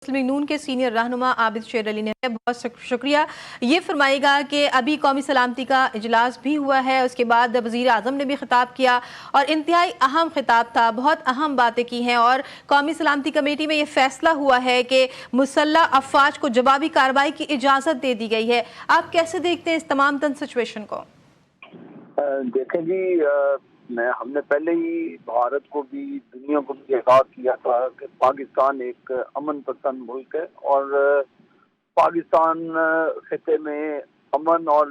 مسلم نون کے سینئر رہنما عابد شیر علی نے بہت شکریہ۔ یہ فرمائے گا کہ ابھی قومی سلامتی کا اجلاس بھی ہوا ہے، اس کے بعد وزیر اعظم نے بھی خطاب کیا اور انتہائی اہم خطاب تھا، بہت اہم باتیں کی ہیں اور قومی سلامتی کمیٹی میں یہ فیصلہ ہوا ہے کہ مسلح افواج کو جوابی کارروائی کی اجازت دے دی گئی ہے۔ آپ کیسے دیکھتے ہیں اس تمام سچویشن کو؟ دیکھیں جی، ہم نے پہلے ہی بھارت کو بھی دنیا کو بھی آگاہ کیا تھا کہ پاکستان ایک امن پسند ملک ہے اور پاکستان خطے میں امن اور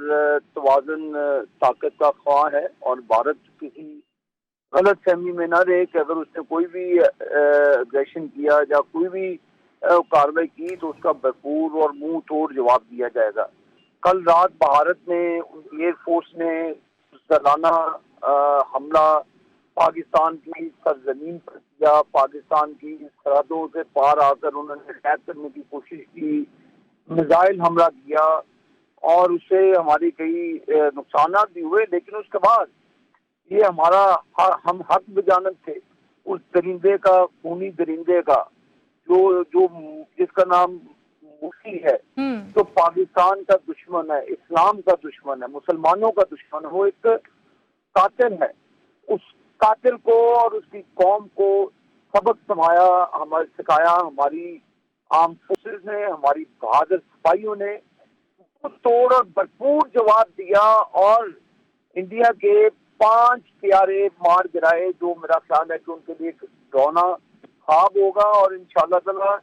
توازن طاقت کا خواہاں ہے، اور بھارت کسی غلط فہمی میں نہ رہے کہ اگر اس نے کوئی بھی اگریشن کیا یا کوئی بھی کارروائی کی تو اس کا بھرپور اور منہ توڑ جواب دیا جائے گا۔ کل رات بھارت نے ایئر فورس نے سالانہ حملہ پاکستان کی سرزمین پر کیا، پاکستان کی سرحدوں سے پار آ کر انہوں نے اٹیک کرنے کی کوشش کی، میزائل حملہ کیا اور اس سے ہماری کئی نقصانات بھی ہوئے، لیکن اس کے بعد یہ ہمارا ہم حق بجانب تھے اس درندے کا، خونی درندے کا جو جس کا نام مرسی ہے، جو پاکستان کا دشمن ہے، اسلام کا دشمن ہے، مسلمانوں کا دشمن ہے، وہ ایک قاتل ہے۔ اس قاتل کو اور اس کی قوم کو سبق سکھایا ہماری آرم فورسز نے، ہماری بہادر سپاہیوں نے توڑ اور بھرپور جواب دیا اور انڈیا کے 5 پیارے مار گرائے، جو میرا خیال ہے کہ ان کے لیے ایک ڈراؤنا خواب ہوگا، اور انشاءاللہ تعالی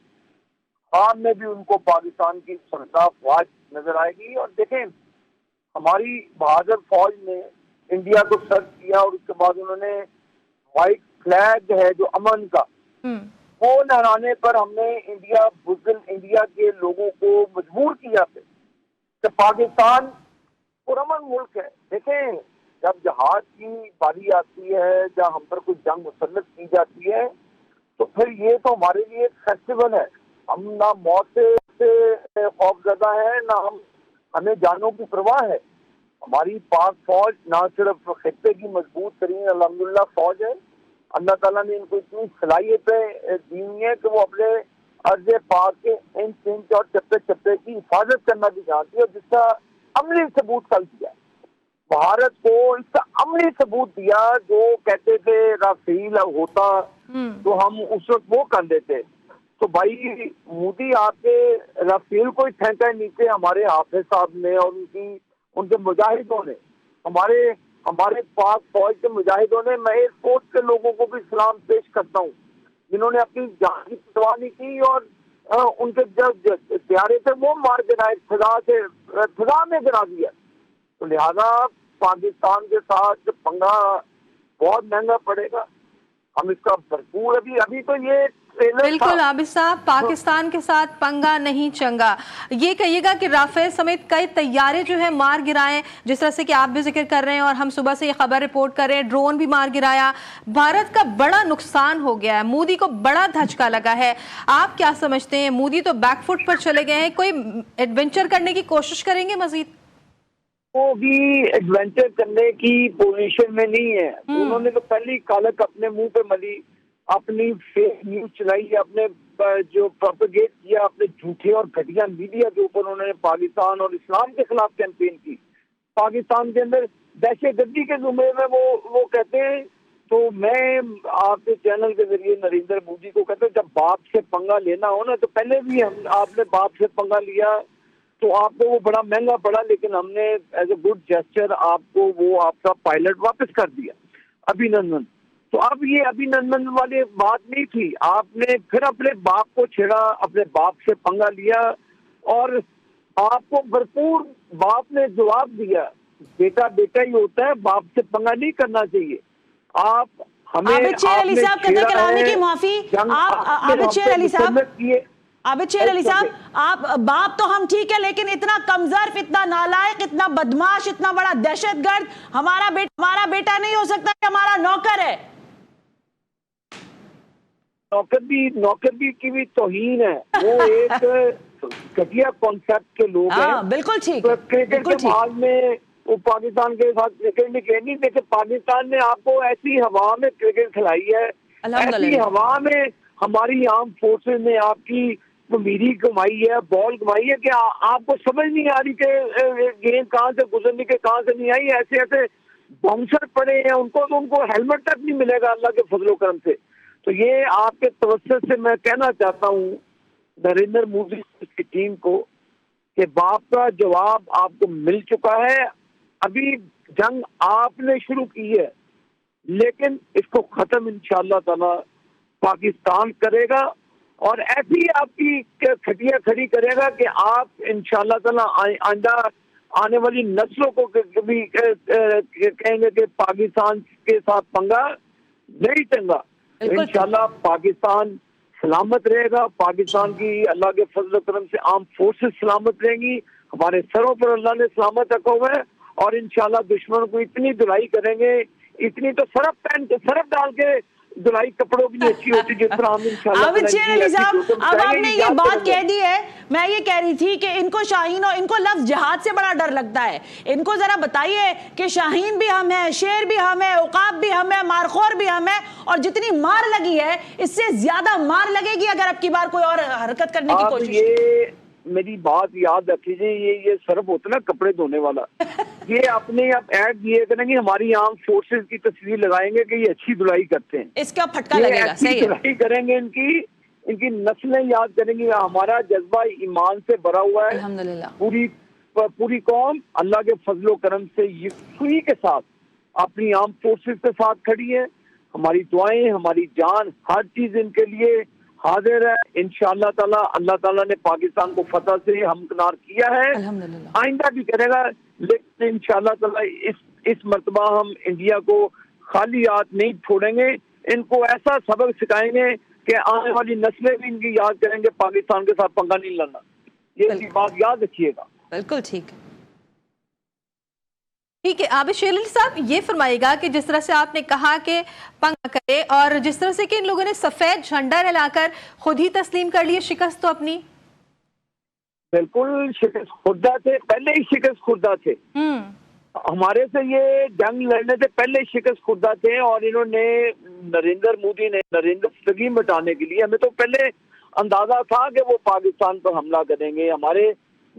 خواب میں بھی ان کو پاکستان کی سرکردہ افواج نظر آئے گی۔ اور دیکھیں، ہماری بہادر فوج نے انڈیا کو سرچ کیا اور اس کے بعد انہوں نے وائٹ فلیگ ہے جو امن کا، وہ لہرانے پر ہم نے انڈیا کے لوگوں کو مجبور کیا تھا کہ پاکستان پرامن ملک ہے۔ دیکھیں، جب جہاد کی باری آتی ہے، جب ہم پر کوئی جنگ مسلط کی جاتی ہے تو پھر یہ تو ہمارے لیے ایک فیسٹیول ہے۔ ہم نہ موت سے خوف زدہ ہیں، نہ ہمیں جانوں کی پرواہ ہے۔ ہماری پاک فوج نہ صرف خطے کی مضبوط ترین الحمدللہ فوج ہے، اللہ تعالیٰ نے ان کو اتنی صلاحیتیں دی ہوئی ہیں کہ وہ اپنے ارض پاک کے انچ انچ اور چپے چپے کی حفاظت کرنا بھی جانتی ہے، جس کا عملی ثبوت کل دیا۔ بھارت کو اس کا عملی ثبوت دیا، جو کہتے تھے رافیل ہوتا تو ہم اس وقت وہ کر لیتے۔ تو بھائی مودی آپ کے رافیل کو ہی پھینکا نیچے ہمارے حافظ صاحب نے اور ان کے مجاہدوں نے، ہمارے پاک فوج کے مجاہدوں نے۔ میں ایئر فورس کے لوگوں کو بھی سلام پیش کرتا ہوں جنہوں نے اپنی جان کی پرواہ نہیں کی اور ان کے جو پیارے تھے وہ مار گرائے، فضا میں گرا دیا۔ تو لہذا پاکستان کے ساتھ پنگا بہت مہنگا پڑے گا، ہم اس کا بھرپور ابھی تو یہ بالکل عابد صاحب، پاکستان کے ساتھ پنگا نہیں چنگا۔ یہ کہیے گا کہ رافیل سمیت کئی طیارے جو ہیں مار گرائے، جس طرح سے کہ آپ بھی ذکر کر رہے ہیں اور ہم صبح سے یہ خبر رپورٹ کر رہے ہیں، ڈرون بھی مار گرایا، بھارت کا بڑا نقصان ہو گیا ہے، مودی کو بڑا دھچکا لگا ہے۔ آپ کیا سمجھتے ہیں، مودی تو بیک فٹ پر چلے گئے ہیں، کوئی ایڈونچر کرنے کی کوشش کریں گے مزید؟ وہ بھی ایڈونچر کرنے کی پوزیشن میں نہیں ہے۔ انہوں نے تو پہلی کالک اپنے منہ پہ ملی، اپنی فیک نیوز چلائی، اپنے جو پروپیگیٹ کیا، اپنے جھوٹے اور گھٹیا میڈیا کے اوپر انہوں نے پاکستان اور اسلام کے خلاف کیمپین کی۔ پاکستان کے اندر دہشت گردی کے زمرے میں وہ کہتے ہیں۔ تو میں آپ کے چینل کے ذریعے نریندر مودی کو کہتے ہیں، جب باپ سے پنگا لینا ہو نا، تو پہلے بھی آپ نے باپ سے پنگا لیا تو آپ کو وہ بڑا مہنگا پڑا، لیکن ہم نے ایز اے گڈ جیسچر آپ کو وہ آپ کا پائلٹ واپس کر دیا، ابھینندن۔ تو اب یہ ابھینندن والی بات نہیں تھی، آپ نے پھر اپنے باپ کو چھیڑا، اپنے باپ سے پنگا لیا اور آپ کو بھرپور باپ نے جواب دیا۔ بیٹا بیٹا ہی ہوتا ہے، باپ سے پنگا نہیں کرنا چاہیے۔ آپ ہمیں عابد شیر علی صاحب قطع کلامی کی معافی، عابد شیر علی صاحب، عابد شیر علی صاحب، آپ باپ تو ہم ٹھیک ہے، لیکن اتنا کمزور، اتنا نالائق، اتنا بدماش، اتنا بڑا دہشت گرد ہمارا بیٹا نہیں ہو سکتا کہ ہمارا نوکر ہے۔ نوکری کی بھی توہین ہے، وہ ایک گھٹیا کانسیپٹ کے لوگ ہیں۔ بالکل ٹھیک، کرکٹ کے بعد میں وہ پاکستان کے ساتھ کرکٹ نہیں کھیلنی، دیکھیں پاکستان نے آپ کو ایسی ہوا میں کرکٹ کھلائی ہے، ایسی ہوا میں ہماری آرم فورسز نے آپ کی میری کمائی ہے، بال کمائی ہے کہ آپ کو سمجھ نہیں آ رہی کہ گیند کہاں سے گزرنی کہ کہاں سے نہیں آئی. ایسے ایسے باؤنسر پڑے ہیں ان کو ہیلمٹ تک نہیں ملے گا اللہ کے فضل و کرم سے. تو یہ آپ کے توسط سے میں کہنا چاہتا ہوں نریندر مودی کی ٹیم کو کہ باپ کا جواب آپ کو مل چکا ہے. ابھی جنگ آپ نے شروع کی ہے لیکن اس کو ختم انشاءاللہ تعالی پاکستان کرے گا اور ایسی آپ کی کھٹیاں کھڑی کرے گا کہ آپ انشاءاللہ تعالی آئندہ آنے والی نسلوں کو کبھی کہیں گے کہ پاکستان کے ساتھ پنگا نہیں چنگا. انشاءاللہ پاکستان سلامت رہے گا. پاکستان کی اللہ کے فضل و کرم سے آرم فورسز سلامت رہیں گی. ہمارے سروں پر اللہ نے سلامت رکھا ہوا ہے اور انشاءاللہ دشمن کو اتنی دلائی کریں گے, اتنی تو سرف ڈال کے دلائی کپڑوں کی اچھی ہوتی جس طرح ہم انشاءاللہ. عابد شیر علی صاحب اب آپ نے یہ بات کہہ دی ہے, میں یہ کہہ رہی تھی کہ ان کو شاہین اور ان کو لفظ جہاد سے بڑا ڈر لگتا ہے. ان کو ذرا بتائیے کہ شاہین بھی ہم ہے, شیر بھی ہم ہے, عقاب بھی ہم ہے, مارخور بھی ہم ہے, اور جتنی مار لگی ہے اس سے زیادہ مار لگے گی اگر اب کی بار کوئی اور حرکت کرنے کی کوشش. یہ میری بات یاد رکھیے, یہ صرف ہوتا نا کپڑے دھونے والا, یہ اپنے آپ ایڈ دیے کریں گے ہماری آرم فورسز کی تصویر لگائیں گے کہ یہ اچھی دھلائی کرتے ہیں, اس کا پھٹکا لگے گا. صحیح دھلائی کریں گے, ان کی نسلیں یاد کریں گی. ہمارا جذبہ ایمان سے بھرا ہوا ہے الحمدللہ. پوری قوم اللہ کے فضل و کرم سے یکسوئی کے ساتھ اپنی آرم فورسز کے ساتھ کھڑی ہے. ہماری دعائیں, ہماری جان, ہر چیز ان کے لیے حاضر ہے. انشاءاللہ تعالی اللہ تعالیٰ نے پاکستان کو فتح سے ہمکنار کیا ہے, آئندہ بھی کرے گا. لیکن انشاءاللہ تعالی اس مرتبہ ہم انڈیا کو خالی ہاتھ نہیں چھوڑیں گے. ان کو ایسا سبق سکھائیں گے کہ آنے والی نسلیں بھی ان کی یاد کریں گے پاکستان کے ساتھ پنگا نہیں لڑنا. یہ بات یاد رکھیے گا. بالکل ٹھیک ٹھیک ہے. عابد شیر علی صاحب یہ فرمائے گا کہ جس طرح سے آپ نے کہا کہ پنگا کرے اور جس طرح سے کہ ان لوگوں نے سفید جھنڈا لہلا کر خود ہی تسلیم کر لیے شکست تو اپنی. بالکل شکست خوردہ تھے, پہلے ہی شکست خوردہ تھے. ہمارے سے یہ جنگ لڑنے سے پہلے شکست خوردہ تھے اور انہوں نے نریندر مودی نے نریندر سگی مٹانے کے لیے, ہمیں تو پہلے اندازہ تھا کہ وہ پاکستان پر حملہ کریں گے. ہمارے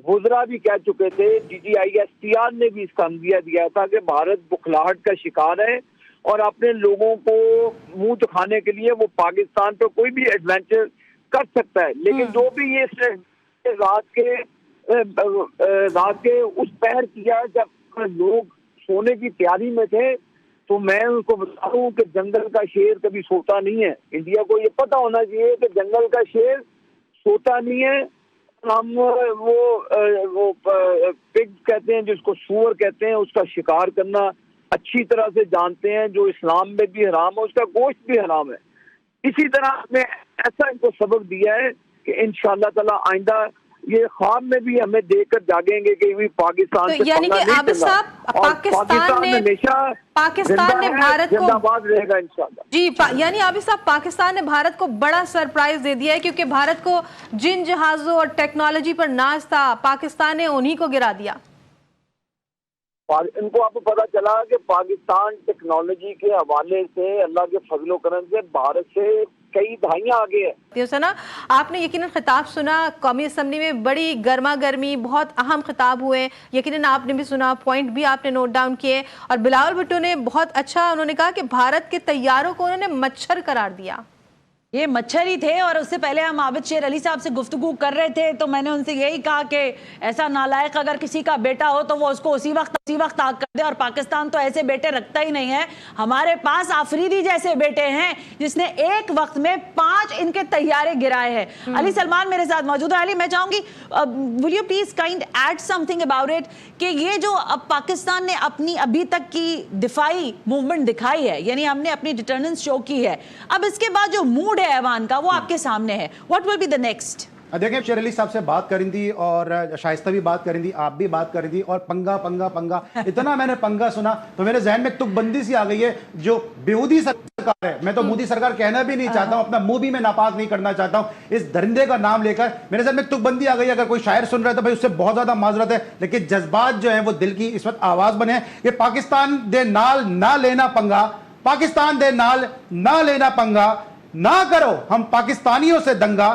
وزراء بھی کہہ چکے تھے, DGISTR نے بھی اس کا اندازہ دیا تھا کہ بھارت بخلاہٹ کا شکار ہے اور اپنے لوگوں کو منہ دکھانے کے لیے وہ پاکستان پہ کوئی بھی ایڈوینچر کر سکتا ہے. لیکن جو بھی یہ رات کے اس پہر کیا جب لوگ سونے کی تیاری میں تھے, تو میں ان کو بتا دوں کہ جنگل کا شیر کبھی سوتا نہیں ہے. انڈیا کو یہ پتا ہونا چاہیے کہ جنگل کا شیر سوتا نہیں ہے. ہم وہ پگ کہتے ہیں جس کو سور کہتے ہیں, اس کا شکار کرنا اچھی طرح سے جانتے ہیں, جو اسلام میں بھی حرام ہے, اس کا گوشت بھی حرام ہے. اسی طرح میں ایسا ان کو سبق دیا ہے کہ انشاءاللہ تعالی آئندہ یہ خواب میں بھی ہمیں دیکھ کر جاگیں گے کہ پاکستان سے یعنی کہ عابد صاحب پاکستان نے بھارت کو زندہ باد رہے گا انشاءاللہ. جی یعنی عابد صاحب پاکستان نے بھارت کو بڑا سرپرائز دے دیا ہے, کیونکہ بھارت کو جن جہازوں اور ٹیکنالوجی پر ناز تھا پاکستان نے انہی کو گرا دیا. ان کو آپ کو پتا چلا کہ پاکستان ٹیکنالوجی کے حوالے سے اللہ کے فضل و کرم سے بھارت سے کئی دہائیاں آگے ہے. نا آپ نے یقیناً خطاب سنا قومی اسمبلی میں, بڑی گرما گرمی بہت اہم خطاب ہوئے, یقیناً آپ نے بھی سنا, پوائنٹ بھی آپ نے نوٹ ڈاؤن کیے, اور بلاول بھٹو نے بہت اچھا انہوں نے کہا کہ بھارت کے طیاروں کو انہوں نے مچھر قرار دیا. یہ مچھر ہی تھے. اور اس سے پہلے ہم عابد شیر علی صاحب سے گفتگو کر رہے تھے تو میں نے ان سے یہی کہا کہ ایسا نالائق اگر کسی کا بیٹا ہو تو وہ اس کو اسی وقت آگ کر دے, اور پاکستان تو ایسے بیٹے رکھتا ہی نہیں ہے. ہمارے پاس آفریدی جیسے بیٹے ہیں جس نے ایک وقت میں 5 ان کے طیارے گرائے ہیں. علی سلمان میرے ساتھ موجود ہے. علی میں چاہوں گی will you please kind add something about it کہ یہ جو اب پاکستان نے اپنی ابھی تک کی دفاعی موومنٹ دکھائی ہے, یعنی ہم نے اپنی ڈٹرننس شو کی ہے, اب اس کے بعد جو موڈ ہے ایوان کا وہ آپ کے سامنے ہے. What will be the next? دیکھیں شیر علی صاحب سے بات کریں تھی اور شائستہ بھی بات کریں تھی, آپ بھی بات کریں تھی, اور پنگا پنگا پنگا اتنا میں نے پنگا سنا تو میرے ذہن میں تک بندی سی آ گئی ہے جو بیہودی سرکار ہے. میں تو مودی سرکار کہنا بھی نہیں چاہتا ہوں, اپنا منہ بھی میں ناپاک نہیں کرنا چاہتا ہوں. اس درندے کا نام لے کر میرے ذہن میں تک بندی آ گئی ہے. اگر کوئی شاعر سن رہا ہے تو بھائی اس سے بہت زیادہ معذرت ہے, لیکن جذبات جو ہیں وہ دل کی اس وقت آواز بنے ہیں کہ پاکستان دے نال نہ لینا پنگا, پاکستان دے نال نہ لینا پنگا, نہ کرو ہم پاکستانیوں سے دنگا,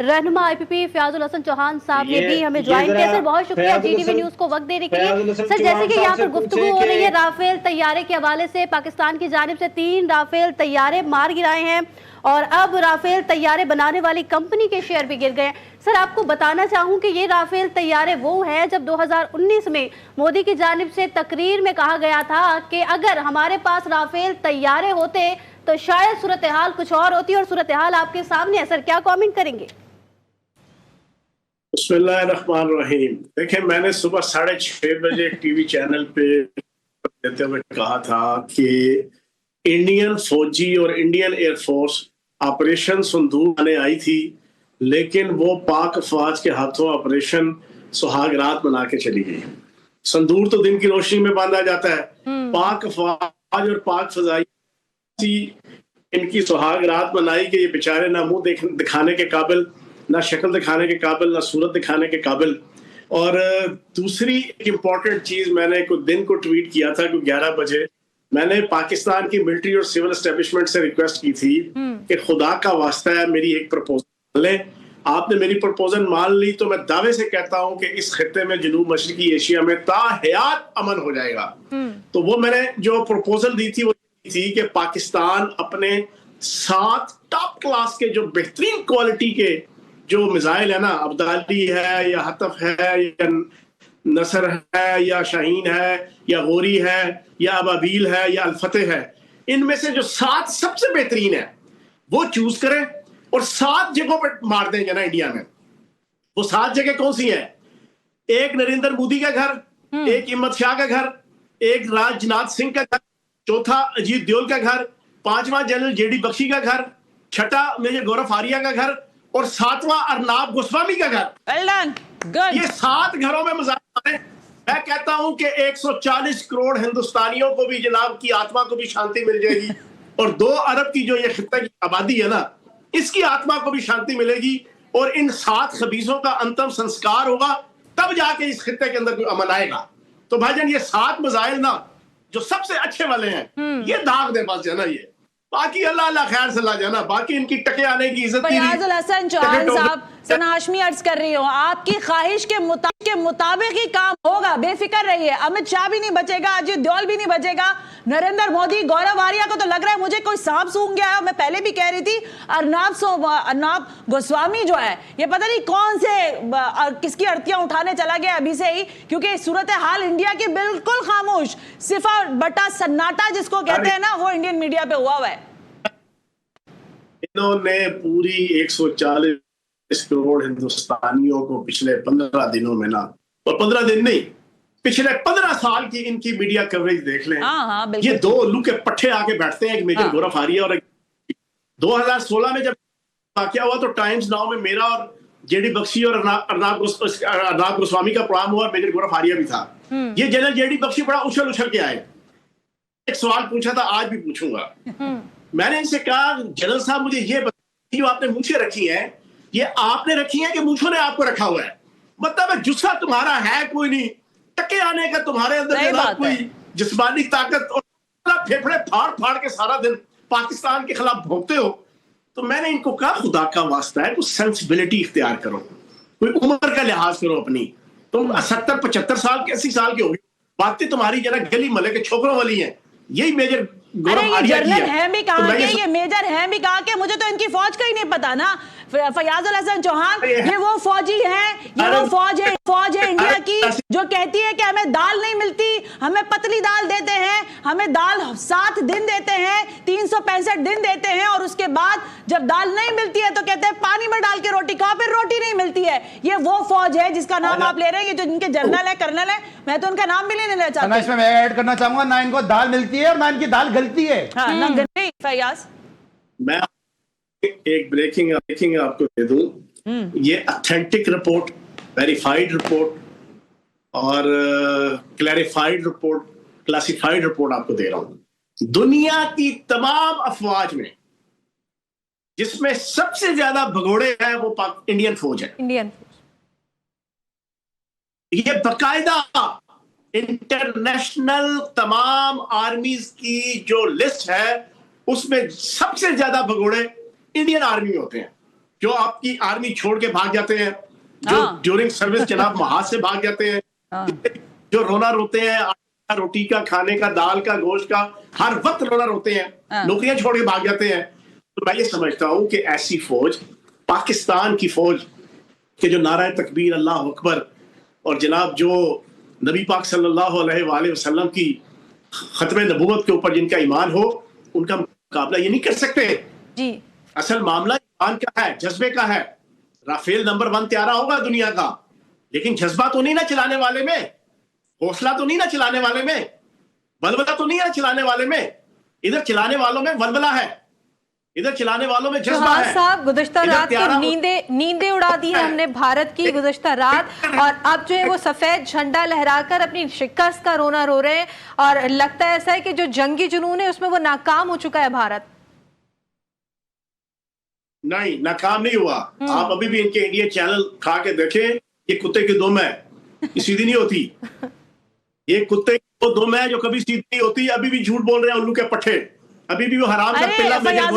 رہنما IPP فیاض الحسن چوہان صاحب نے بھی ہمیں جوائن کیا. سر بہت شکریہ GTV نیوز کو وقت دینے کے لیے. سر جیسے کہ یہاں پر گفتگو ہو رہی ہے رافیل طیارے کے حوالے سے, پاکستان کی جانب سے 3 رافیل طیارے مار گرائے ہیں اور اب رافیل طیارے بنانے والی کمپنی کے شیئر بھی گر گئے. سر آپ کو بتانا چاہوں کہ یہ رافیل طیارے وہ ہیں جب 2019 میں مودی کی جانب سے تقریر میں کہا گیا تھا کہ اگر ہمارے پاس رافیل طیارے ہوتے تو شاید صورتحال کچھ اور ہوتی, اور صورتحال آپ کے سامنے ہے. سر کیا کامنٹ کریں گے؟ بسم اللہ الرحمن الرحیم. دیکھیں, میں نے صبح 6:30 بجے ٹی وی چینل پہ دیتے ہوئے کہا تھا کہ انڈین فوجی اور Indian air force operation sindoor آنے آئی تھی, لیکن وہ پاک افواج کے ہاتھوں آپریشن سہاگ رات بنا کے چلی گئی. سندور تو دن کی روشنی میں باندھا جاتا ہے, پاک افواج اور پاک فضائی ان کی سہاگ رات بنائی کہ یہ بیچارے نہ منہ دکھانے کے قابل, نہ شکل دکھانے کے قابل, نہ صورت دکھانے کے قابل. اور دوسری ایک امپورٹنٹ چیز, میں نے کچھ دن کو ٹویٹ کیا تھا کہ 11 بجے میں نے پاکستان کی ملٹری اور سول اسٹیبلشمنٹ سے ریکویسٹ کی تھی کہ خدا کا واسطہ ہے میری ایک پرپوزل لیں. آپ نے میری پرپوزل مان لی تو میں دعوے سے کہتا ہوں کہ اس خطے میں جنوب مشرقی ایشیا میں تا حیات امن ہو جائے گا. تو وہ میں نے جو پرپوزل دی تھی وہ تھی کہ پاکستان اپنے 7 ٹاپ کلاس کے جو بہترین کوالٹی کے جو میزائل ہے نا, ابدالی ہے یا حطف ہے یا نصر ہے یا شاہین ہے یا غوری ہے یا ابابیل ہے یا الفتح ہے, ان میں سے جو 7 سب سے بہترین ہے وہ چوز کریں اور 7 جگہوں پہ مار دیں گے نا انڈیا میں. وہ 7 جگہ کون سی ہیں؟ ایک نریندر مودی کا گھر, ایک ہمت شاہ کا گھر, ایک راج ناتھ سنگھ کا گھر, چوتھا اجیت دیول کا گھر, 5واں جنرل JD بخشی کا گھر, 6واں میجر گورو فاریا کا گھر اور 7واں ارناب گوسوامی کا گھر. یہ 7 گھروں میں مظاہرے ہیں. میں کہتا ہوں کہ 140 کروڑ ہندوستانیوں کو بھی جناب کی آتما کو بھی شانتی مل جائے گی, اور 2 ارب کی جو یہ خطہ کی آبادی ہے نا, اس کی آتما کو بھی شانتی ملے گی, اور ان 7 خبیثوں کا انتم سنسکار ہوگا, تب جا کے اس خطے کے اندر امن آئے گا. تو بھائی جان, یہ 7 مزائل نا جو سب سے اچھے والے ہیں, یہ داغ دے بس جانا. یہ باقی اللہ خیر سے لا جانا, باقی ان کی ٹکے آنے کی عزت. فیاض الحسن چوہان صاحب, ثنا ہاشمی عرض کر رہی ہوں, آپ کی خواہش کے مطابق ہی کام ہوگا, بے فکر رہیے. امت شاہ بھی نہیں بچے گا, اجیت دیول بھی نہیں بچے گا, نریندر مودی, گورو واریا کو تو لگ رہا ہے مجھے کوئی سانپ سونگ گیا ہے. میں پہلے بھی کہہ رہی تھی ارناب گوسوامی جو ہے یہ پتہ نہیں کون سے کس کی ارتیاں اٹھانے چلا گیا ابھی سے ہی, کیونکہ صورتحال انڈیا کی بالکل خاموش, صفر بٹا سناٹا جس کو کہتے ہیں نا, وہ انڈین میڈیا پہ ہوا ہے. انہوں نے پوری 140 کروڑ ہندوستانیوں کو پچھلے 15 دنوں میں نا, اور 15 دن نہیں, پچھلے 15 سال کی ان کی میڈیا کوریج دیکھ لیں. یہ 2 الو کے پٹھے آ کے بیٹھتے ہیں, ایک میجر گورو فاریا اور 2016 میں جب واقعہ ہوا تو ٹائمز ناؤ میں میرا اور JD بخشی اور ارناب گوسوامی کا پروگرام ہوا, اور میجر گورو فاریا بھی تھا. یہ جنرل JD بخشی بڑا اچھل کے آئے, ایک سوال پوچھا تھا, آج بھی پوچھوں گا. میں نے ان سے کہا جنرل صاحب مجھے یہ بتائیے, جو آپ نے مونچھیں رکھی ہیں یہ آپ نے رکھی ہیں کہ مونچھوں نے آپ کو رکھا ہوا ہے؟ مطلب جسہ تمہارا ہے کوئی نہیں, ٹکے آنے کا تمہارے اندر کوئی جسمانی طاقت, اور پھیپھڑے پھاڑ کے سارا دن پاکستان کے خلاف بھونکتے ہو. تو میں نے ان کو کہا خدا کا واسطہ ہے کوئی سینسبلٹی اختیار کرو, کوئی عمر کا لحاظ کرو اپنی. تم 70-75 سال کے 80 سال کے ہو گئے, باتیں تمہاری جناب گلی ملے کے چھوکروں والی ہیں. یہی میجر جنرل ہے بھی کہا کہ یہ میجر ہے بھی کہا کہ مجھے تو ان کی فوج کا ہی نہیں پتا نا. فیاض الحسن چوہان, یہ وہ فوجی ہیں, یہ وہ فوج ہے انڈیا کی جو کہتی ہے کہ ہمیں دال نہیں ملتی, ہمیں پتلی دال دیتے ہیں, ہمیں دال 7 دن دیتے ہیں, 365 دن دیتے ہیں, اور اس کے بعد جب دال نہیں ملتی ہے تو کہتے ہیں پانی میں ڈال کے روٹی کھاؤ, پھر روٹی نہیں ملتی ہے. یہ وہ فوج ہے جس کا نام آپ لے رہے ہیں, جو ان کے جنرل ہے, کرنل ہے, میں تو ان کا نام بھی نہیں لینا چاہتا. اس میں میں ایڈ کرنا چاہوں گا, نہ ان کو دال ملتی ہے اور نہ ان کی دال گلتی ہے. فیاض, میں ایک بریکنگ آپ کو دے دوں, یہ اتھینٹک رپورٹ, ویریفائیڈ رپورٹ اور کلیریفائیڈ رپورٹ, کلاسیفائیڈ رپورٹ آپ کو دے رہا ہوں. دنیا کی تمام افواج میں جس میں سب سے زیادہ بھگوڑے ہیں وہ انڈین فوج ہے. انڈین یہ باقاعدہ انٹرنیشنل تمام آرمیز کی جو لسٹ ہے اس میں سب سے زیادہ بھگوڑے انڈین آرمی ہوتے ہیں, جو آپ کی آرمی چھوڑ کے بھاگ جاتے ہیں, جو ڈیورنگ سروس جناب محاذ سے بھاگ جاتے ہیں, جو رونا روتے ہیں روٹی کا, کھانے کا, دال کا, گوشت کا, ہر وقت رونا روتے ہیں, نوکریاں چھوڑ کے بھاگ جاتے ہیں. تو میں یہ سمجھتا ہوں کہ ایسی فوج, پاکستان کی فوج کہ جو نعرہ تکبیر اللہ اکبر اور جناب جو نبی پاک صلی اللہ علیہ وآلہ وسلم کی ختم نبوت کے اوپر جن کا ایمان ہو, ان کا مقابلہ یہ نہیں کر سکتے. جی اصل معاملہ ایمان کا ہے, جذبے کا ہے. رافیل نمبر 1 طیارہ ہوگا دنیا کا, لیکن جذبہ تو نہیں نہ چلانے والے میں, حوصلہ تو نہیں نہ چلانے والے میں, ولولہ تو نہیں ہے چلانے والے میں. ادھر چلانے والوں میں ولولہ ہے, ادھر چلانے والوں میں جذبہ ہے. صاحب گزشتہ رات کی نیندیں اڑا دی ہے ہم نے بھارت کی گزشتہ رات, اور اب جو ہے وہ سفید جھنڈا لہرا کر اپنی شکست کا رونا رو رہے ہیں, اور لگتا ہے ایسا ہے کہ جو جنگی جنون ہے اس میں وہ ناکام ہو چکا ہے بھارت. نہیں, ناکام نہیں ہوا. آپ ابھی بھی ان کے انڈیا چینل کھا کے دیکھیں, یہ کتے کی دم ہے, یہ سیدھی نہیں ہوتی. یہ کتے کی دم ہے جو کبھی سیدھی نہیں ہوتی. ابھی بھی جھوٹ بول رہے ہیں الو کے پٹھے, ابھی بھی وہ حرام کا پلہ. فیاض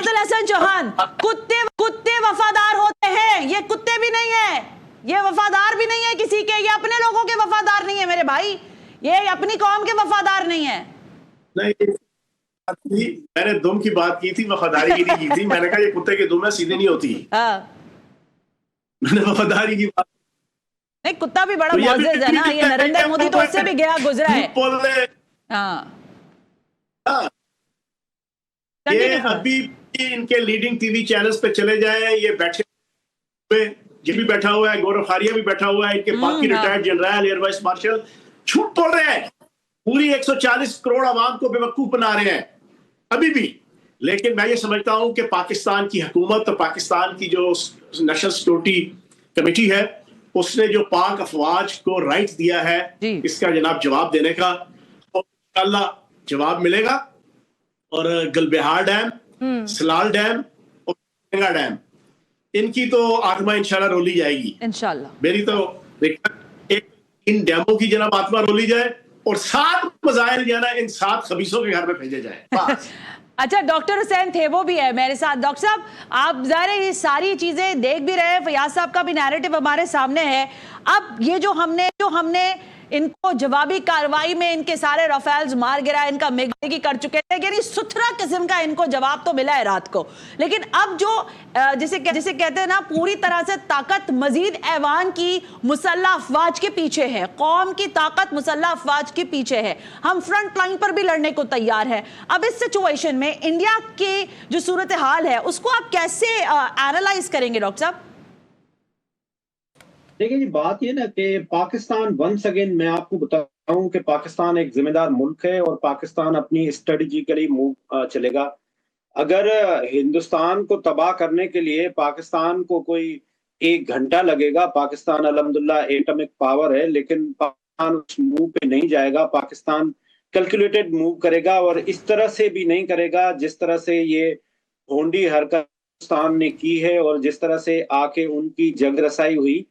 الحسن چوہان, کتے وفادار ہوتے ہیں, یہ کتے بھی نہیں ہیں, یہ وفادار بھی نہیں ہے کسی کے, یہ اپنے لوگوں کے وفادار نہیں ہے میرے بھائی, یہ اپنی قوم کے وفادار نہیں ہے. نہیں, میں نے دم کی بات کی تھی, وفاداری کی نہیں کی تھی. میں نے کہا یہ کتے کی دم ہے, سیدھی نہیں ہوتی. میں نے وفاداری کی بات. نہیں, کتا بھی بڑا معزز ہے نا, یہ نریندر مودی تو اس سے بھی گیا گزرا ہے. یہ ابھی ان کے لیڈنگ ٹی وی چینلز پہ چلے جائیں, یہ بیٹھے ہوئے, یہ بھی بیٹھا ہوا ہے, گورو خاریہ بھی بیٹھا ہوا ہے, ان کے باقی retired general, air vice marshal جھوٹ بول رہے ہیں. پوری 140 کروڑ عوام کو بیوقوف بنا رہے ہیں ابھی بھی. لیکن میں یہ سمجھتا ہوں کہ پاکستان کی حکومت اور پاکستان کی جو نیشنل سیکورٹی کمیٹی ہے, اس نے جو پاک افواج کو رائٹ دیا ہے اس کا جناب جواب دینے کا, اور انشاءاللہ جواب ملے گا. اور گلبہار ڈیم, سلال ڈیم اور گنگا ڈیم, ان کی تو آتما انشاءاللہ رولی جائے گی. انشاءاللہ میری تو ان ڈیموں کی جناب آتما رولی جائے, اور 7 مزائل جو ہے نا ان 7 خبیثوں کے گھر میں بھیجے جائے. اچھا, ڈاکٹر حسین تھے وہ بھی ہے میرے ساتھ. ڈاکٹر صاحب, آپ ظاہر یہ ساری چیزیں دیکھ بھی رہے ہیں, فیاض صاحب کا بھی نیریٹو ہمارے سامنے ہے. اب یہ جو ہم نے ان کو جوابی کاروائی میں ان کے سارے رافیلز مار گرائے, ان کا میگی کر چکے تھے, یعنی ستھرا قسم کا ان کو جواب تو ملا ہے رات کو. لیکن اب جو جسے کہتے ہیں نا, پوری طرح سے طاقت مزید ایوان کی مسلح افواج کے پیچھے ہے, قوم کی طاقت مسلح افواج کے پیچھے ہے. ہم فرنٹ لائن پر بھی لڑنے کو تیار ہے. اب اس سچویشن میں انڈیا کی جو صورتحال ہے اس کو آپ کیسے اینالائز کریں گے ڈاکٹر صاحب؟ دیکھیں جی, بات یہ نا کہ پاکستان ونس اگین میں آپ کو بتاؤں کہ پاکستان ایک ذمہ دار ملک ہے, اور پاکستان اپنی اسٹریٹجیکلی موو چلے گا. اگر ہندوستان کو تباہ کرنے کے لیے پاکستان کو کوئی 1 گھنٹہ لگے گا, پاکستان الحمدللہ ایٹمک پاور ہے, لیکن پاکستان اس موو پہ نہیں جائے گا. پاکستان کیلکولیٹڈ موو کرے گا, اور اس طرح سے بھی نہیں کرے گا جس طرح سے یہ بھونڈی حرکت پاکستان نے کی ہے, اور جس طرح سے آ کے ان کی جنگ رسائی ہوئی.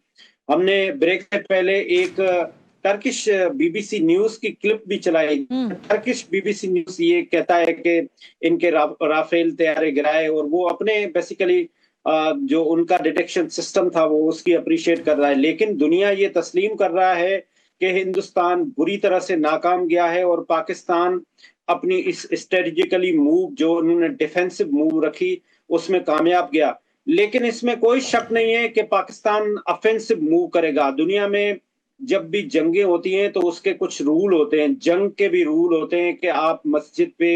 ہم نے بریک سے پہلے ایک Turkish B B C News کی کلپ بھی چلائی. Turkish B B C News یہ کہتا ہے کہ ان کے رافیل طیارے گرائے, اور وہ اپنے بیسیکلی جو ان کا ڈیٹیکشن سسٹم تھا وہ اس کی اپریشیٹ کر رہا ہے. لیکن دنیا یہ تسلیم کر رہا ہے کہ ہندوستان بری طرح سے ناکام گیا ہے, اور پاکستان اپنی اس اسٹریٹجیکلی موو جو انہوں نے ڈیفینسو موو رکھی اس میں کامیاب گیا. لیکن اس میں کوئی شک نہیں ہے کہ پاکستان افینسو موو کرے گا. دنیا میں جب بھی جنگیں ہوتی ہیں تو اس کے کچھ رول ہوتے ہیں, جنگ کے بھی رول ہوتے ہیں کہ آپ مسجد پہ,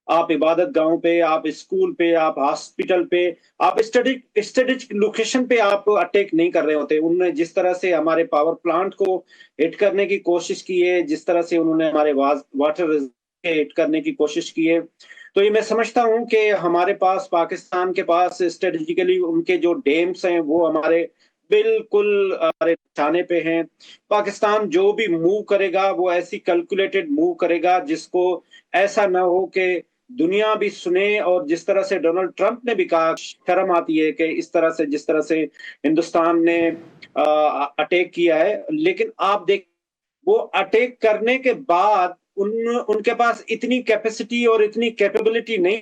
آپ عبادت گاہوں پہ, آپ اسکول پہ, آپ ہاسپٹل پہ, آپ اسٹریٹجک لوکیشن پہ آپ اٹیک نہیں کر رہے ہوتے. انہوں نے جس طرح سے ہمارے پاور پلانٹ کو ہٹ کرنے کی کوشش کی ہے, جس طرح سے انہوں نے ہمارے واٹر ہٹ کرنے کی کوشش کی ہے, تو یہ میں سمجھتا ہوں کہ ہمارے پاس, پاکستان کے پاس اسٹریٹجیکلی ان کے جو ڈیمز ہیں وہ ہمارے بالکل ہمارے نشانے پہ ہیں. پاکستان جو بھی موو کرے گا وہ ایسی کیلکولیٹڈ موو کرے گا جس کو ایسا نہ ہو کہ دنیا بھی سنے, اور جس طرح سے ڈونلڈ ٹرمپ نے بھی کہا, شرم آتی ہے کہ اس طرح سے جس طرح سے ہندوستان نے اٹیک کیا ہے. لیکن آپ دیکھ, وہ اٹیک کرنے کے بعد ان کے پاس اتنی کیپیسٹی اور اتنی کیپیبلٹی نہیں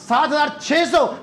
7,600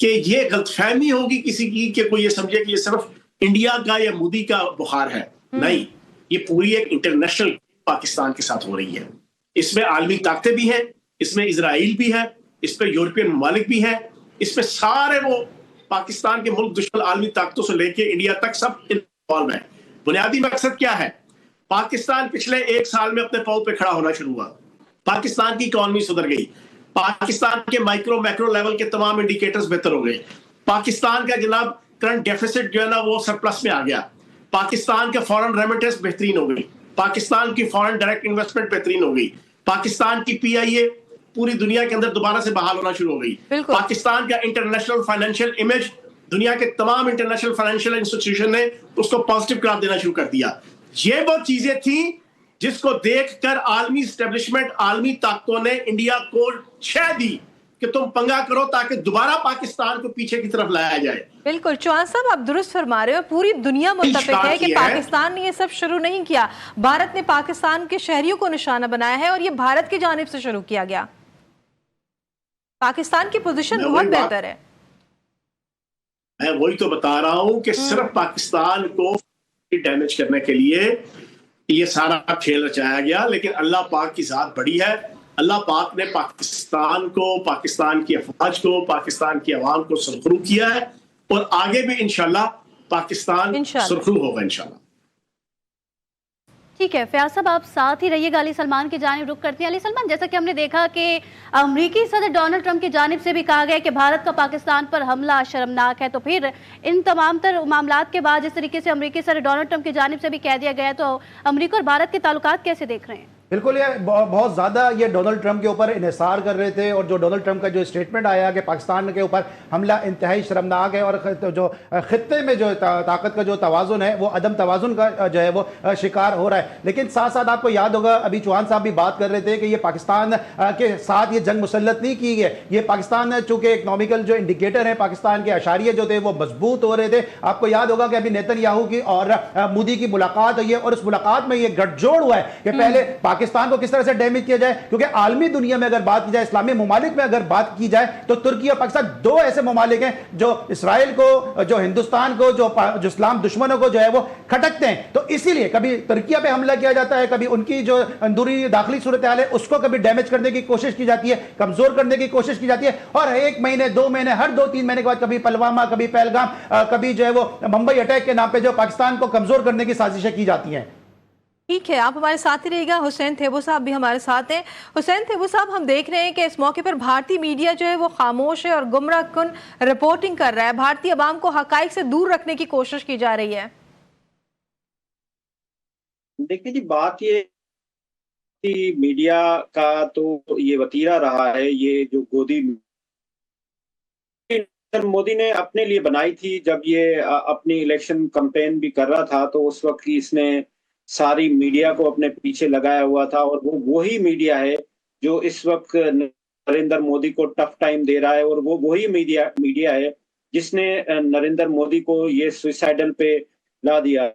کہ یہ غلط فہمی ہوگی کسی کی کہ کوئی یہ سمجھے کہ یہ صرف انڈیا کا یا مودی کا بخار ہے. نہیں, یہ پوری ایک انٹرنیشنل پاکستان کے ساتھ ہو رہی ہے. اس میں عالمی طاقتیں بھی ہیں, اس میں اسرائیل بھی ہے, اس میں یورپین ممالک بھی ہیں, اس میں سارے وہ پاکستان کے ملک دشمن عالمی طاقتوں سے لے کے انڈیا تک سب انوالو ہیں. بنیادی مقصد کیا ہے؟ پاکستان پچھلے 1 سال میں اپنے پاؤں پہ کھڑا ہونا شروع ہوا. پاکستان کی اکانومی سدھر گئی, پاکستان کے مائکرو میکرو لیول کے تمام انڈیکیٹرز بہتر ہو گئے, پاکستان کا جناب کرنٹ ڈیفیسٹ جو ہے نا وہ سرپلس میں آ گیا, پاکستان کا فورن ریمیٹنس بہترین ہو گئی, پاکستان کی فورن ڈائریکٹ انویسٹمنٹ بہترین ہو گئی, پاکستان کی پی آئی اے پوری دنیا کے اندر دوبارہ سے بحال ہونا شروع ہو گئی, پاکستان کا انٹرنیشنل فائنینشیل امیج دنیا کے تمام انٹرنیشنل فائنینشیل انسٹیٹیوشن نے اس کو پازیٹیو قرار دینا شروع کر دیا. یہ وہ چیزیں تھیں جس کو دیکھ کر عالمی اسٹیبلشمنٹ, عالمی طاقتوں نے انڈیا کو شے دی کہ تم پنگا کرو تاکہ دوبارہ پاکستان کو پیچھے کی طرف لایا جائے. بالکل چوہان صاحب, آپ درست فرما رہے ہو, پوری دنیا متفق ہے کہ پاکستان نے یہ سب شروع نہیں کیا, بھارت نے پاکستان کے شہریوں کو نشانہ بنایا ہے اور یہ بھارت کی جانب سے شروع کیا گیا. پاکستان کی پوزیشن بہت بہتر ہے. میں وہی تو بتا رہا ہوں کہ صرف پاکستان کو ڈیمیج کرنے کے لیے یہ سارا کھیل رچایا گیا, لیکن اللہ پاک کی ذات بڑی ہے. اللہ پاک نے پاکستان کو, پاکستان کی افواج کو, پاکستان کی عوام کو سرخرو کیا ہے اور آگے بھی انشاءاللہ پاکستان سرخرو ہوگا انشاءاللہ. ٹھیک ہے فیاض صاحب, آپ ساتھ ہی رہیے گا. علی سلمان کی جانب رخ کرتے ہیں. علی سلمان, جیسا کہ ہم نے دیکھا کہ امریکی صدر ڈونلڈ ٹرمپ کی جانب سے بھی کہا گیا کہ بھارت کا پاکستان پر حملہ شرمناک ہے, تو پھر ان تمام تر معاملات کے بعد جس طریقے سے امریکی صدر ڈونلڈ ٹرمپ کی جانب سے بھی کہہ دیا گیا ہے, تو امریکہ اور بھارت کے تعلقات کیسے دیکھ رہے ہیں؟ بالکل, یہ بہت زیادہ یہ ڈونلڈ ٹرمپ کے اوپر انحصار کر رہے تھے, اور جو ڈونلڈ ٹرمپ کا جو اسٹیٹمنٹ آیا کہ پاکستان کے اوپر حملہ انتہائی شرمناک ہے اور جو خطے میں جو طاقت کا جو توازن ہے وہ عدم توازن کا جو ہے وہ شکار ہو رہا ہے. لیکن ساتھ ساتھ آپ کو یاد ہوگا, ابھی چوہان صاحب بھی بات کر رہے تھے کہ یہ پاکستان کے ساتھ یہ جنگ مسلط نہیں کی گئی. یہ پاکستان چونکہ اکنامیکل جو انڈیکیٹر ہیں پاکستان کے اشاریے جو تھے وہ مضبوط ہو رہے تھے. آپ کو یاد ہوگا کہ ابھی نیتن یاہو کی اور مودی کی ملاقات ہوئی ہے, اور اس ملاقات میں یہ گٹھ جوڑ ہوا ہے کہ پہلے پاکستان کو کس طرح سے ڈیمیج کیا جائے, کیونکہ عالمی دنیا میں اگر بات کی جائے, اسلامی ممالک میں اگر بات کی جائے, تو ترکی اور پاکستان 2 ایسے ممالک ہیں جو اسرائیل کو, جو ہندوستان کو, جو اسلام دشمنوں کو جو ہے وہ کھٹکتے ہیں. تو اسی لیے کبھی ترکیہ پہ حملہ کیا جاتا ہے, کبھی ان کی جو اندرونی داخلی صورتحال ہے اس کو کبھی ڈیمیج کرنے کی کوشش کی جاتی ہے, کمزور کرنے کی کوشش کی جاتی ہے, اور 1 مہینے 2 مہینے ہر 2-3 مہینے کے بعد کبھی پلوامہ, کبھی پہلگام, کبھی جو ہے وہ ممبئی اٹیک کے نام پہ جو پاکستان کو کمزور کرنے کی سازشیں کی جاتی ہیں. ٹھیک ہے, آپ ہمارے ساتھ ہی رہے گا. حسین تھیبو صاحب بھی ہمارے ساتھ ہیں. حسین تھیبو صاحب, ہم دیکھ رہے ہیں کہ اس موقع پر بھارتی میڈیا جو ہے وہ خاموش ہے اور گمراہ کن رپورٹنگ کر رہا ہے. بھارتی عوام کو حقائق سے دور رکھنے کی کوشش کی جا رہی ہے. دیکھیں جی, بات یہ میڈیا کا تو یہ وتیرہ رہا ہے, یہ جو مودی نے اپنے لیے بنائی تھی جب یہ اپنی الیکشن کمپین بھی کر رہا تھا, تو اس وقت کی اس نے ساری میڈیا کو اپنے پیچھے لگایا ہوا تھا, اور وہ وہی میڈیا ہے جو اس وقت نریندر مودی کو ٹف ٹائم دے رہا ہے, اور وہ وہی میڈیا ہے جس نے نریندر مودی کو یہ سوئسائڈل پہ لا دیا.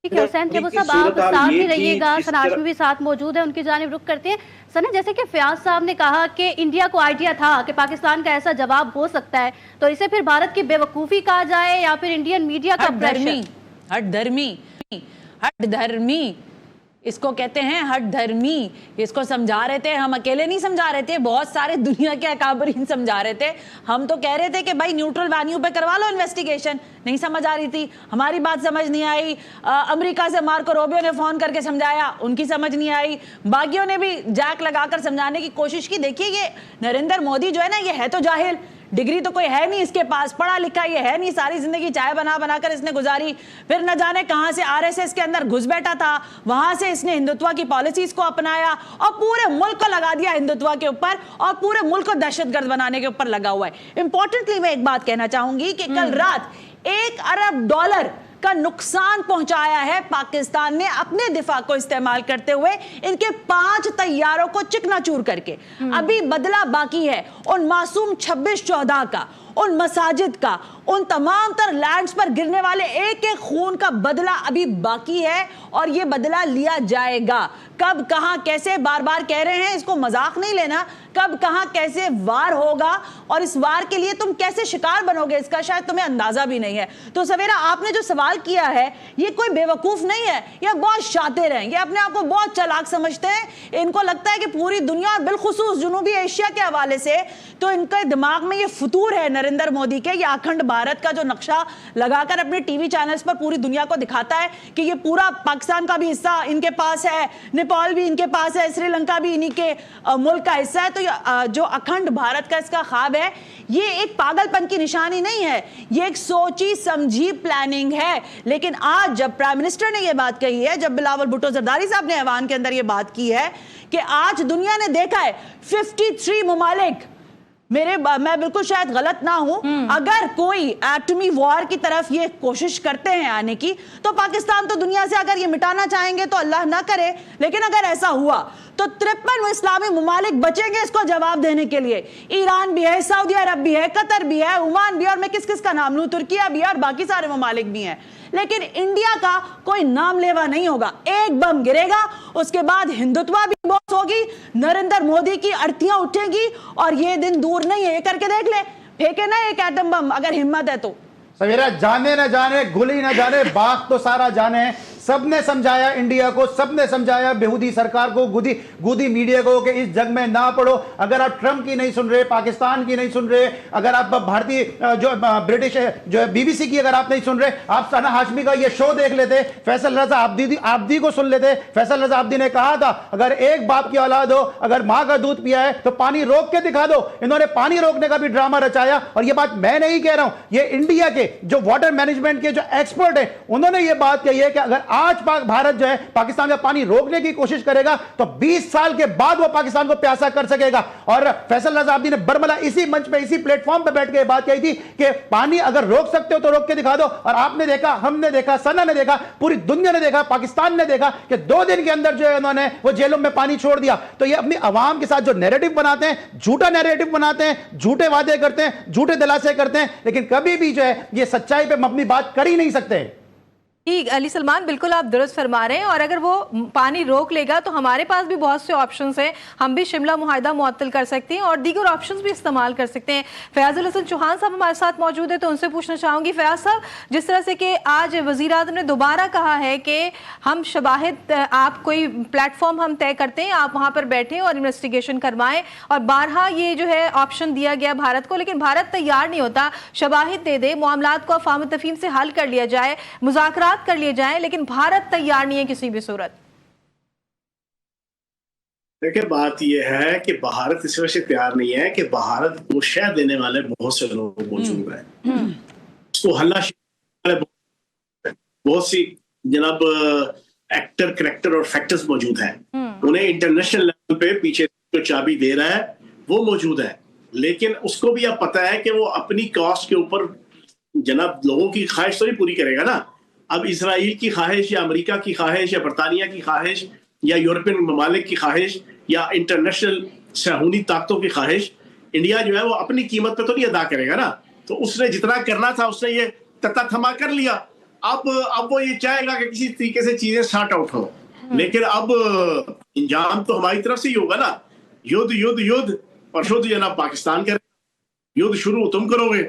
ٹھیک ہے حسین تھیبو صاحب, آپ ساتھ ہی رہیے گا. سنا ہاشمی بھی ساتھ موجود ہے, ان کی جانب رخ کرتے ہیں. سنا, جیسے کہ فیاض صاحب نے کہا کہ انڈیا کو آئیڈیا تھا کہ پاکستان کا ایسا جواب ہو سکتا ہے, تو اسے پھر بھارت کی بے وقوفی کہا جائے یا پھر انڈین میڈیا کا ہٹ دھرمی, اس کو کہتے ہیں ہٹ دھرمی. اس کو سمجھا رہے تھے, ہم اکیلے نہیں سمجھا رہے تھے, بہت سارے دنیا کے اکابرین سمجھا رہے تھے. ہم تو کہہ رہے تھے کہ بھائی نیوٹرل وینیو پہ کروا لو انویسٹیگیشن, نہیں سمجھ آ رہی تھی, ہماری بات سمجھ نہیں آئی. امریکہ سے مارکو روبیو نے فون کر کے سمجھایا, ان کی سمجھ نہیں آئی. باقیوں نے بھی جیک لگا کر سمجھانے کی کوشش کی. دیکھیے یہ نریندر مودی جو ہے نا, یہ ہے تو جاہل, ڈگری تو کوئی ہے نہیں اس کے پاس, پڑھا لکھا یہ ہے نہیں, ساری زندگی چائے بنا بنا کر اس نے گزاری. پھر نہ جانے کہاں سے RSS کے اندر گھس بیٹھا تھا, وہاں سے اس نے ہندوتوا کی پالیسیز کو اپنایا اور پورے ملک کو لگا دیا ہندوتوا کے اوپر, اور پورے ملک کو دہشت گرد بنانے کے اوپر لگا ہوا ہے. امپورٹنٹلی میں ایک بات کہنا چاہوں گی کہ کل رات $1 ارب کا نقصان پہنچایا ہے پاکستان نے اپنے دفاع کو استعمال کرتے ہوئے, ان کے 5 طیاروں کو چکنا چور کر کے. ابھی بدلہ باقی ہے ان معصوم 26 14 کا, ان مساجد کا, ان تمام تر لینڈز پر گرنے والے ایک ایک خون کا بدلہ ابھی باقی ہے, اور یہ بدلہ لیا جائے گا. کب کہاں کیسے، بار بار کہہ رہے ہیں اس کو مذاق نہیں لینا، کب کہاں کیسے وار ہوگا اور اس وار کے لیے تم کیسے شکار بنو گے اس کا شاید تمہیں اندازہ بھی نہیں ہے. تو سویرا آپ نے جو سوال کیا ہے یہ کوئی بے وقوف نہیں ہے، یہ بہت شاطر ہیں، یہ اپنے آپ کو بہت چالاک سمجھتے ہیں. ان کو لگتا ہے کہ پوری دنیا اور بالخصوص جنوبی ایشیا کے حوالے سے تو ان کے دماغ میں یہ فطور ہے نریندر مودی کے، یہ اکھنڈ بھارت کا جو نقشہ لگا کر اپنے ٹی وی چینلز پر پوری دنیا کو دکھاتا ہے کہ یہ پورا پاکستان کا بھی حصہ ان کے پاس ہے، نیپال بھی ان کے پاس ہے، سری لنکا بھی انہی کے ملک کا حصہ ہے. تو جو اکھنڈ بھارت کا اس کا خواب ہے یہ ایک پاگل پن کی نشانی نہیں ہے، یہ ایک سوچی سمجھی پلاننگ ہے. لیکن آج جب پرائم منسٹر نے یہ بات کہی ہے، جب بلاول بھٹو زرداری صاحب نے ایوان کے اندر یہ بات کی ہے کہ آج دنیا نے دیکھا ہے 53 ممالک، میں بالکل شاید غلط نہ ہوں اگر کوئی ایٹمی وار کی طرف یہ کوشش کرتے ہیں آنے کی، تو پاکستان تو دنیا سے اگر یہ مٹانا چاہیں گے تو اللہ نہ کرے، لیکن اگر ایسا ہوا تو 53 اسلامی ممالک بچیں گے اس کو جواب دینے کے لیے. ایران بھی ہے، سعودی عرب بھی ہے، قطر بھی ہے، عمان بھی ہے، اور میں کس کا نام لوں، ترکیہ بھی ہے اور باقی سارے ممالک بھی ہیں. لیکن انڈیا کا کوئی نام لیوا نہیں ہوگا. ایک بم گرے گا اس کے بعد ہندوتوا بھی بوس ہوگی، نریندر مودی کی ارتیاں اٹھیں گی اور یہ دن دور نہیں ہے. یہ کر کے دیکھ لے، پھینکے نا ایک ایٹم بم اگر ہمت ہے تو. سویرا جانے نہ جانے، گلی نہ جانے، باغ تو سارا جانے. سب نے سمجھایا انڈیا کو، سب نے سمجھایا بیہودی سرکار کو، گودی میڈیا کو کہ اس جنگ میں نہ پڑو. اگر آپ ٹرمپ کی نہیں سن رہے، پاکستان کی نہیں سن رہے، اگر آپ بھارتی جو برٹش جو ہے BBC کی اگر آپ نہیں سن رہے، آپ ثنا ہاشمی کا یہ شو دیکھ لیتے، فیصل رضا عابدی کو سن لیتے. فیصل رضا عابدی نے کہا تھا اگر ایک باپ کی اولاد ہو، اگر ماں کا دودھ پیا ہے تو پانی روک کے دکھا دو. انہوں نے پانی روکنے کا بھی ڈرامہ رچایا. اور یہ بات میں نہیں کہہ رہا ہوں، یہ انڈیا کے جو واٹر مینجمنٹ کے جو ایکسپرٹ ہیں انہوں نے یہ بات کہی ہے کہ اگر آج بھارت جو ہے پاکستان کا پانی روکنے کی کوشش کرے گا تو 20 سال کے بعد وہ پاکستان کو پیاسا کر سکے گا. اور فیصل رضا عابدی نے برملا اسی منچ پہ، اسی پلیٹ فارم پہ بیٹھ کے یہ بات کہی تھی کہ پانی اگر روک سکتے ہو تو روک کے دکھا دو. اور آپ نے دیکھا، ہم نے دیکھا، سنا نے دیکھا، پوری دنیا نے دیکھا، پاکستان نے دیکھا کہ 2 دن کے اندر جو ہے انہوں نے وہ جیلوں میں پانی چھوڑ دیا. تو یہ اپنی عوام کے ساتھ جو نیریٹو بناتے ہیں، جھوٹا نیریٹو بناتے ہیں، جھوٹے وعدے کرتے ہیں، جھوٹے دلاسے کرتے ہیں، لیکن کبھی بھی جو ہے یہ سچائی پہ مبنی بات کر ہی نہیں سکتے. علی سلمان بالکل آپ درست فرما رہے ہیں، اور اگر وہ پانی روک لے گا تو ہمارے پاس بھی بہت سے آپشنز ہیں. ہم بھی شملہ معاہدہ معطل کر سکتے ہیں اور دیگر آپشنز بھی استعمال کر سکتے ہیں. فیاض الحسن چوہان صاحب ہمارے ساتھ موجود ہیں تو ان سے پوچھنا چاہوں گی. فیاض صاحب، جس طرح سے کہ آج وزیر اعظم نے دوبارہ کہا ہے کہ ہم شواہد، آپ کوئی پلیٹ فارم ہم طے کرتے ہیں، آپ وہاں پر بیٹھیں اور انویسٹیگیشن کروائیں، اور بارہا یہ جو ہے آپشن دیا گیا بھارت کو، لیکن بھارت تیار نہیں ہوتا. شواہد دے دے، معاملات کو افہام و تفہیم سے حل کر لیا جائے، مذاکرات کر لیے جائیں، لیکن بھارت تیار نہیں ہے کسی بھی صورت. دیکھیں بات یہ ہے کہ بھارت اس وجہ سے تیار نہیں ہے کہ بھارت کو شہ دینے والے بہت سے لوگ موجود ہیں، اس کو ہلا بہت سی جناب ایکٹر، کریکٹر اور فیکٹرز موجود ہیں. انہیں انٹرنیشنل لیول پہ پیچھے جو چابی دے رہا ہے وہ موجود ہے، لیکن اس کو بھی اب پتا ہے کہ وہ اپنی کاسٹ کے اوپر جناب لوگوں کی خواہش تو نہیں پوری کرے گا نا. اب اسرائیل کی خواہش یا امریکہ کی خواہش یا برطانیہ کی خواہش یا یورپین ممالک کی خواہش یا انٹرنیشنل صہیونی طاقتوں کی خواہش، انڈیا جو ہے وہ اپنی قیمت پہ تو نہیں ادا کرے گا نا. تو اس نے جتنا کرنا تھا اس نے یہ تتا تھما کر لیا. اب وہ یہ چاہے گا کہ کسی طریقے سے چیزیں سارٹ آؤٹ ہو، لیکن اب انجام تو ہماری طرف سے ہی ہوگا نا. یدھ اور شدھ جناب پاکستان کرے، یدھ شروع تم کرو گے.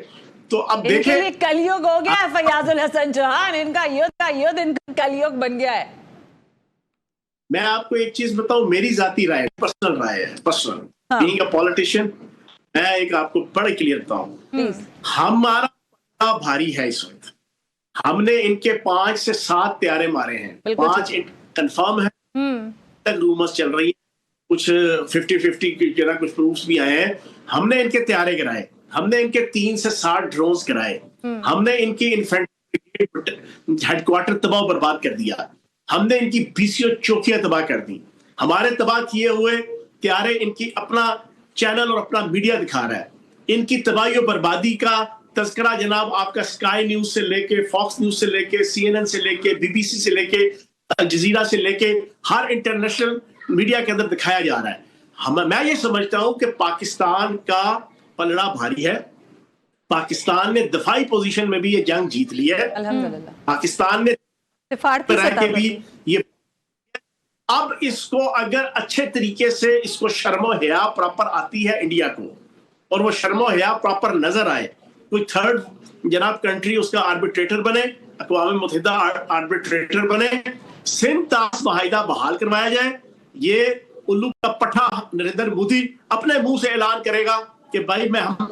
تو اب دیکھیں کلیوگ ہو گیا ہے فیاض الحسن چوہان، ان کا یدھ ان کا کلیوگ بن گیا ہے. میں آپ کو ایک چیز بتاؤں، میری ذاتی رائے، پرسنل رائے ہے، پرسنل بینگ اے پولیٹیشین، میں ایک آپ کو بڑے کلیئر بتاؤں. ہمارا پلڑا بھاری ہے اس وقت. ہم نے ان کے 5 سے 7 طیارے مارے ہیں، 5 کنفرم ہے، تک رومرز چل رہی ہیں، کچھ 50-50 کی جگہ کچھ پروفز بھی آئے ہیں. ہم نے ان کے طیارے گرائے، ہم نے ان کے 3 سے 60 ڈرونز گرائے، ہم نے ان کی انفینٹری ہیڈ کوارٹر تباہ و برباد کر دیا، ہم نے ان کی PCO چوکیاں تباہ کر دی. ہمارے تباہ کیے ہوئے طیارے ان کی اپنا چینل اور اپنا میڈیا دکھا رہا ہے. ان کی تباہی و بربادی کا تذکرہ جناب آپ کا اسکائی نیوز سے لے کے، فاکس نیوز سے لے کے، CNN سے لے کے، BBC سے لے کے، الجزیرہ سے لے کے ہر انٹرنیشنل میڈیا کے اندر دکھایا جا رہا ہے. میں یہ سمجھتا ہوں کہ پاکستان کا پلڑا بھاری ہے. پاکستان نے دفاعی پوزیشن میں بھی یہ جنگ جیت لی ہے. پاکستان نے بھی یہ اب اس کو اگر اچھے طریقے سے اس کو شرم و حیا پراپر آتی ہے انڈیا کو, اور وہ شرم و حیا پراپر نظر آئے, کوئی تھرڈ جناب کنٹری اس کا آربیٹریٹر بنے, اقوام متحدہ آربیٹریٹر بنے, سندھ طاس معاہدہ بحال کروایا جائے. یہ الو کا پٹھا نریندر مودی اپنے منہ سے اعلان کرے گا کہ بھائی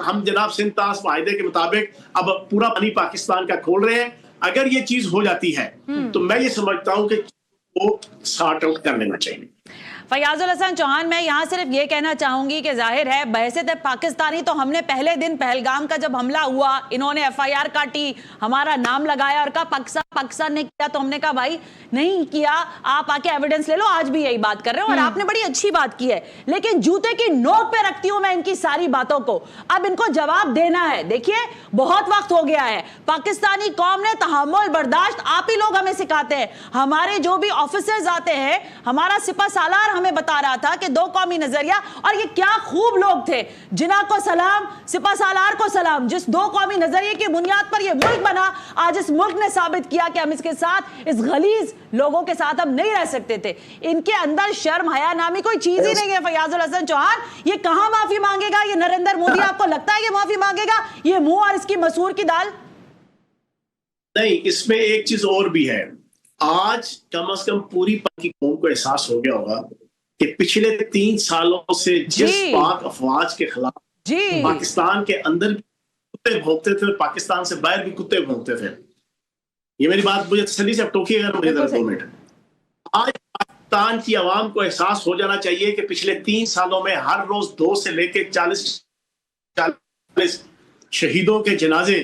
ہم جناب سندھ طاس معاہدے کے مطابق اب پورا پانی پاکستان کا کھول رہے ہیں. اگر یہ چیز ہو جاتی ہے تو میں یہ سمجھتا ہوں کہ وہ سارٹ آؤٹ کر لینا چاہیے. فیاض الحسن چوہان, میں یہاں صرف یہ کہنا چاہوں گی کہ ظاہر ہے بحیثیت پاکستانی تو ہم نے پہلے دن پہلگام کا جب حملہ ہوا انہوں نے ایف آئی آر کاٹی, ہمارا نام لگایا اور کہا پاکستان نے کیا, تو ہم نے کہا بھائی نہیں کیا, آپ آ کے ایویڈنس لے لو. آج بھی یہی بات کر رہے ہیں اور آپ نے بڑی اچھی بات کی ہے, لیکن جوتے کی نوک پہ رکھتی ہوں میں ان کی ساری باتوں کو. اب ان کو جواب دینا ہے. دیکھیے بہت وقت ہو گیا ہے, پاکستانی قوم نے تحمل برداشت آپ ہی لوگ ہمیں سکھاتے ہیں. ہمارے جو بھی آفیسرز آتے ہیں, ہمارا سپہ سالار ہمیں بتا رہا تھا کہ 2 قومی نظریہ, اور یہ کیا خوب لوگ تھے. جناح کو سلام, سپہ سالار کو سلام, جس 2 قومی نظریے کی بنیاد پر یہ ملک بنا. آج اس ملک نے ثابت کیا کہ ہم اس کے ساتھ, اس غلیظ لوگوں کے ساتھ ہم نہیں رہ سکتے تھے. ان کے اندر شرم حیا نامی کوئی چیز ہی نہیں ہے. فیاض الحسن چوہان, یہ کہاں معافی مانگے گا یہ نریندر مودی؟ آپ کو لگتا ہے یہ معافی مانگے گا؟ یہ منہ اور اس کی مسور کی دال نہیں. اس میں ایک چیز اور بھی ہے. آج کم از کم پوری پاکی قوم کو احساس ہو گیا ہوگا کہ پچھلے 3 سالوں سے جس پاک افواج کے خلاف پاکستان کے اندر کتے بھونکتے تھے, پاکستان سے باہر بھی کتے بھونکتے تھے. یہ میری بات مجھے تسلی سے اب ٹوکیے گا مجھے 2 منٹ. آج پاکستان کی عوام کو احساس ہو جانا چاہیے کہ پچھلے 3 سالوں میں ہر روز 2 سے لے کے 40 شہیدوں کے جنازے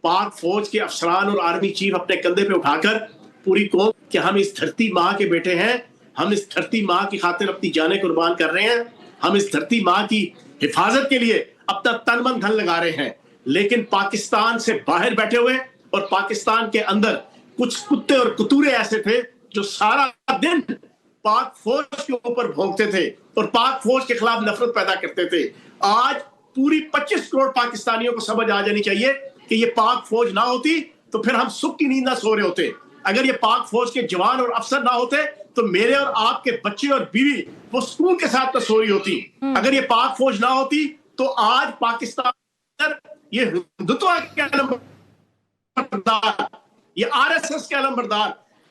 پاک فوج کے افسران اور آرمی چیف اپنے کندھے پہ اٹھا کر پوری قوم کہ ہم اس دھرتی ماں کے بیٹے ہیں, ہم اس دھرتی ماں کی خاطر اپنی جانیں قربان کر رہے ہیں, ہم اس دھرتی ماں کی حفاظت کے لیے اپنا تن من دھن لگا رہے ہیں. لیکن پاکستان سے باہر بیٹھے ہوئے اور پاکستان کے اندر کچھ کتے اور کتورے ایسے تھے جو سارا دن پاک فوج کے اوپر بھونکتے تھے اور پاک فوج کے خلاف نفرت پیدا کرتے تھے. آج پوری 25 کروڑ پاکستانیوں کو سمجھ آ جانی چاہیے کہ یہ پاک فوج نہ ہوتی تو پھر ہم سکھ کی نیند نہ سو رہے ہوتے. اگر یہ پاک فوج کے جوان اور افسر نہ ہوتے تو میرے اور آپ کے بچے اور بیوی وہ سکون کے ساتھ نہ سو رہی ہوتی. اگر یہ پاک فوج نہ ہوتی تو آج پاکستان یہ ہندوتوا کے علم بردار, یہ RSS کے علم بردار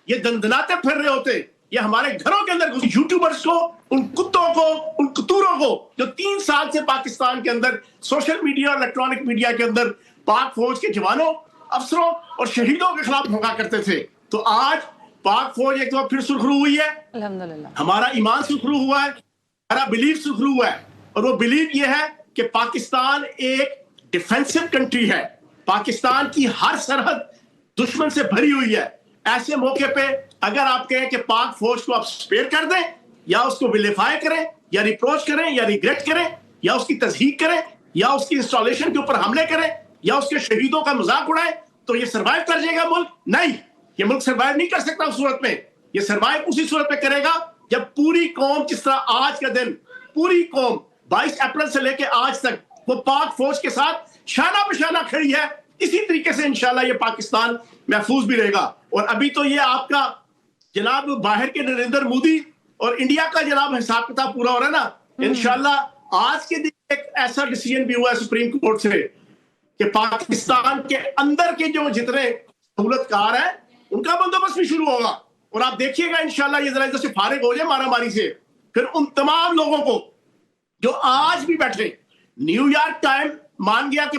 یہ دندناتے پھر رہے ہوتے. یہ ہمارے گھروں کے اندر یوٹیوبرز کو, ان کتوں کو, ان کتوروں کو جو 3 سال سے پاکستان کے اندر سوشل میڈیا اور الیکٹرانک میڈیا کے اندر پاک فوج کے جوانوں, افسروں اور شہیدوں کے خلاف بھونکا کرتے تھے, تو آج پاک فوج ایک دفعہ پھر سرخرو ہوئی ہے. الحمدللہ ہمارا ایمان سرخرو ہوا ہے, ہمارا بلیف سرخرو ہوا ہے, اور وہ بلیف یہ ہے کہ پاکستان ایک ڈیفینسو کنٹری ہے. پاکستان کی ہر سرحد دشمن سے بھری ہوئی ہے. ایسے موقع پہ اگر آپ کہیں کہ پاک فوج کو آپ سپیئر کر دیں یا اس کو ولیفائی کریں یا ریپروچ کریں یا ریگریٹ کریں یا اس کی تصحیح کریں یا اس کی انسٹالیشن کے اوپر حملے کریں یا اس کے شہیدوں کا مذاق اڑائیں تو یہ سروائیو کر جائے گا ملک؟ نہیں, یہ ملک سروائیو نہیں کر سکتا اس صورت میں. یہ سروائیو اسی صورت میں کرے گا جب پوری قوم, جس طرح آج کا دن پوری قوم 22 اپریل سے لے کے آج تک وہ پاک فوج کے ساتھ شانہ بشانہ کھڑی ہے, اسی طریقے سے انشاءاللہ یہ پاکستان محفوظ بھی رہے گا. اور ابھی تو یہ آپ کا جناب باہر کے نریندر مودی اور انڈیا کا جناب حساب کتاب پورا ہو رہا ہے نا. انشاءاللہ آج کے دن ایک ایسا ڈیسیژن بھی ہوا ہے سپریم کورٹ سے کہ پاکستان کے اندر کے جو جتنے سہولت کار ہیں ان کا بندوبست بھی شروع ہوگا. اور آپ دیکھیے گا انشاءاللہ یہ ذرا ادھر سے فارغ ہو جائے مارا ماری سے, پھر ان تمام لوگوں کو جو آج بھی بیٹھے, نیو یارک ٹائم مان گیا کہ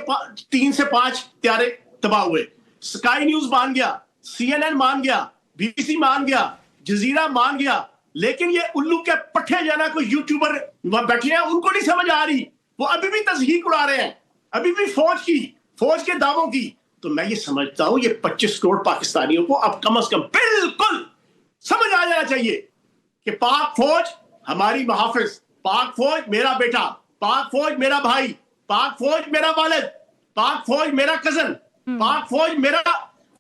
3 سے 5 طیارے تباہ ہوئے, سکائی نیوز مان گیا, CNN مان گیا, BBC مان گیا, جزیرہ مان گیا, لیکن یہ الو کے پٹھے جانا کوئی یوٹیوبر وہاں بیٹھے ہیں ان کو نہیں سمجھ آ رہی, وہ ابھی بھی تصحیح اڑا رہے ہیں, ابھی بھی فوج کے دعووں کی. تو میں یہ سمجھتا ہوں یہ 25 کروڑ پاکستانیوں کو اب کم از کم بالکل سمجھ آ جانا چاہیے کہ پاک فوج ہماری محافظ, پاک فوج میرا بیٹا, پاک فوج میرا بھائی, پاک فوج میرا والد, پاک فوج میرا کزن, پاک فوج میرا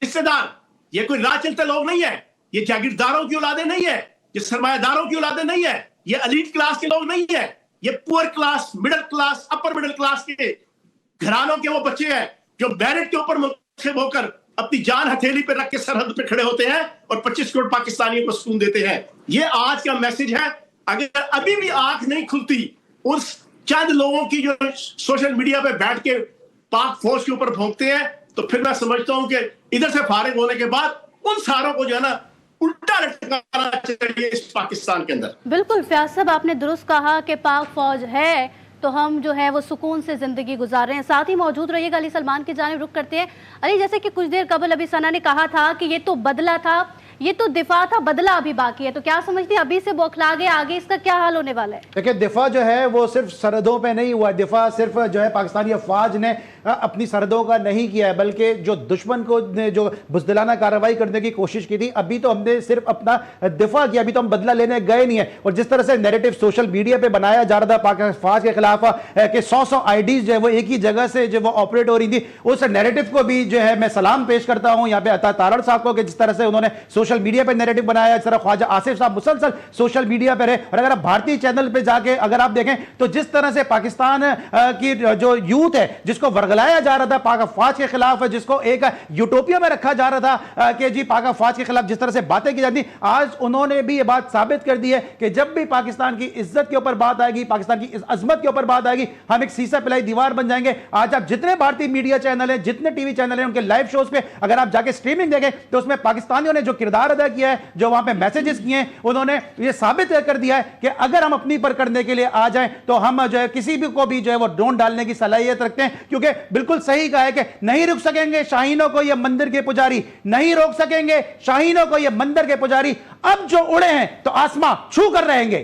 رشتے دار. یہ کوئی راہ چلتے لوگ نہیں ہے, یہ جاگیرداروں کی اولادیں نہیں ہے, یہ سرمایہ داروں کی اولادیں نہیں ہے, یہ ایلیٹ کلاس کے لوگ نہیں ہے, یہ پور class, middle class, upper middle class کے گھرانوں کے وہ بچے ہیں جو میرٹ کے اوپر منتخب ہو کر اپنی جان ہتھیلی پہ رکھ کے سرحد پہ کھڑے ہوتے ہیں اور 25 کروڑ پاکستانیوں کو سکون دیتے ہیں. یہ آج کا میسج ہے. اگر ابھی بھی آنکھ نہیں کھلتی اس چند لوگوں کی جو سوشل میڈیا پہ بیٹھ کے پاک فوج کے اوپر بھونکتے ہیں, تو پھر میں سمجھتا ہوں کہ ادھر سے فارغ ہونے کے بعد ان ساروں کو جو ہے نا الٹا لٹکانا چاہیے اس پاکستان کے اندر. بالکل فیاض صاحب, آپ نے درست کہا کہ پاک فوج ہے تو ہم جو ہے وہ سکون سے زندگی گزار رہے ہیں. ساتھ ہی موجود رہیے گا, علی سلمان کی جانب رخ کرتے ہیں. علی, جیسے کہ کچھ دیر قبل ابھی ثنا نے کہا تھا کہ یہ تو بدلہ تھا, یہ تو دفاع تھا, بدلہ ابھی باقی ہے, تو کیا سمجھتے ہیں ابھی سے بوکھلا گئے, آگے اس کا کیا حال ہونے والا ہے؟ دیکھیں, دفاع جو ہے وہ صرف سرحدوں پہ نہیں ہوا, دفاع صرف جو ہے پاکستانی افواج نے اپنی سرحدوں کا نہیں کیا ہے, بلکہ جو دشمن کو جو بزدلانہ کارروائی کرنے کی کوشش کی تھی, ابھی تو ہم نے صرف اپنا دفاع کیا, ابھی تو ہم بدلہ لینے گئے نہیں ہیں. اور جس طرح سے نیریٹو سوشل میڈیا پہ بنایا جا رہا تھا پاکستان فوج کے خلاف کہ 100 آئی ڈیز جو ہے وہ ایک ہی جگہ سے جو وہ آپریٹ ہو رہی تھی, اس نیریٹو کو بھی جو ہے میں سلام پیش کرتا ہوں یہاں پہ عطا تارڑ صاحب کو, کہ جس طرح سے انہوں نے سوشل میڈیا پہ نیریٹو بنایا. اس طرح خواجہ آصف صاحب مسلسل سوشل میڈیا پہ رہے. اور اگر آپ بھارتی چینل پہ جا کے اگر آپ دیکھیں تو جس طرح سے پاکستان کی جو یوتھ ہے جس کو ورگلایا جا رہا تھا پاک افواج کے خلاف, جس کو ایک یوٹوپیا میں رکھا جا رہا تھا کہ جی پاک افواج کے خلاف جس طرح سے باتیں کی جاتی, آج انہوں نے بھی یہ بات ثابت کر دی ہے کہ جب بھی پاکستان کی عزت کے اوپر بات آئے گی, پاکستان کی عظمت کے اوپر بات آئے گی, ہم ایک سیسا پلائی دیوار بن جائیں گے. آج آپ جتنے بھارتی میڈیا چینل ہیں, جتنے ٹی وی چینل ہیں, ان کے لائیو شوز پہ اگر آپ جا کے سٹریمنگ دیکھیں تو اس میں پاکستانیوں نے جو کردار ادا کیا ہے, جو وہاں پہ میسیجز کیے ہیں, انہوں نے یہ ثابت کر دیا ہے کہ اگر ہم اپنی پر کرنے کے لیے آ جائیں تو ہم جو ہے کسی بھی کو بھی جو ہے وہ ڈرون ڈالنے کی صلاحیت رکھتے ہیں. کیونکہ بالکل صحیح کہا ہے کہ نہیں رک سکیں گے شاہینوں کو یہ مندر کے پجاری, نہیں روک سکیں گے شاہینوں کو یہ مندر کے پجاری, اب جو اڑے ہیں تو آسمان چھو کر رہیں گے.